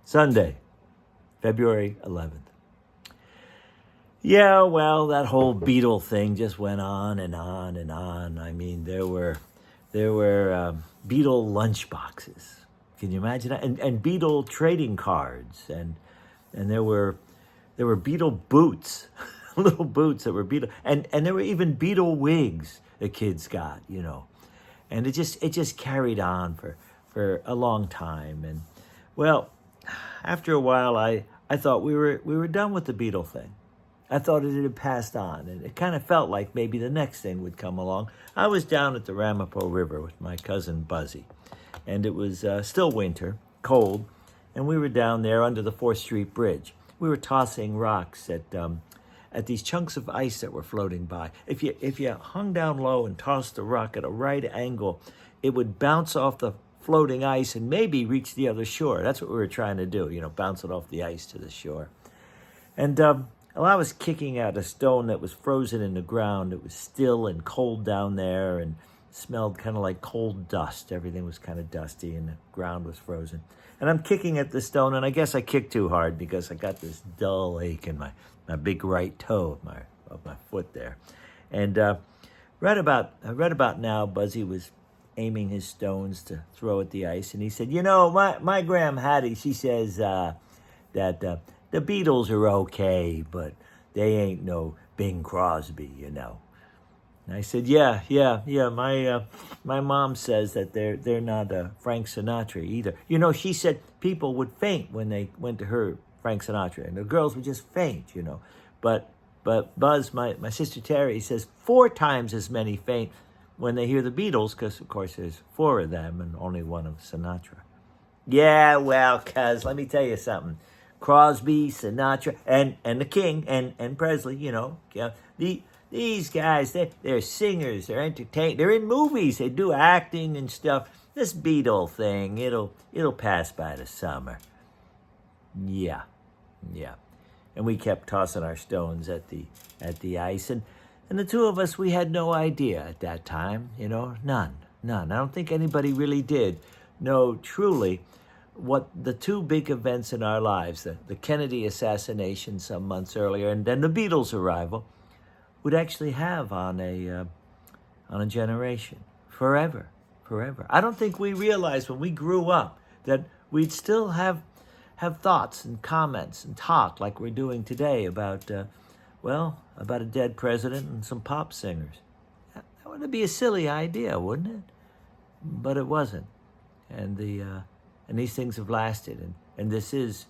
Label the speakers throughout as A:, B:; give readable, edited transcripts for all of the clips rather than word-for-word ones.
A: Sunday, February 11th. Yeah, well, that whole Beatle thing just went on and on and on. I mean, there were Beatle lunchboxes. Can you imagine that? And Beatle trading cards, and there were Beatle boots, little boots that were Beatle, and there were even Beatle wigs the kids got, and it just carried on for a long time. And well, after a while, I thought we were done with the Beatle thing. I thought it had passed on, and it kind of felt like maybe the next thing would come along. I was down at the Ramapo River with my cousin Buzzy, and it was still winter, cold, and we were down there under the 4th Street Bridge. We were tossing rocks at these chunks of ice that were floating by. If you hung down low and tossed the rock at a right angle, it would bounce off the floating ice and maybe reach the other shore. That's what we were trying to do, bounce it off the ice to the shore. And well, I was kicking at a stone that was frozen in the ground. It was still and cold down there and smelled kind of like cold dust. Everything was kind of dusty and the ground was frozen. And I'm kicking at the stone, and I guess I kicked too hard because I got this dull ache in my big right toe of my foot there. And right about now, Buzzy was aiming his stones to throw at the ice, and he said, my Gram Hattie, she says that the Beatles are okay, but they ain't no Bing Crosby, And I said, yeah. My mom says that they're not Frank Sinatra either. She said people would faint when they went to hear Frank Sinatra, and the girls would just faint, But Buzz, my sister Terry, says 4 times as many faint when they hear the Beatles, because of course there's 4 of them and only 1 of Sinatra. Yeah, well, cuz let me tell you something. Crosby, Sinatra, and the King, and Presley, these guys, they're singers, they're entertainers, they're in movies, they do acting and stuff. This Beatle thing, it'll pass by the summer. Yeah. And we kept tossing our stones at the ice, and the 2 of us, we had no idea at that time, none. I don't think anybody really did know truly what the 2 big events in our lives, the Kennedy assassination some months earlier and then the Beatles' arrival, would actually have on a generation, forever. I don't think we realized when we grew up that we'd still have thoughts and comments and talk like we're doing today about a dead president and some pop singers. That would be a silly idea, wouldn't it? But it wasn't, and these things have lasted, and this is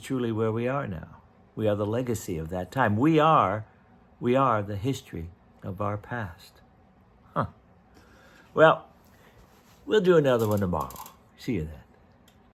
A: truly where we are now. We are the legacy of that time. We are the history of our past. Well, we'll do another one tomorrow. See you then.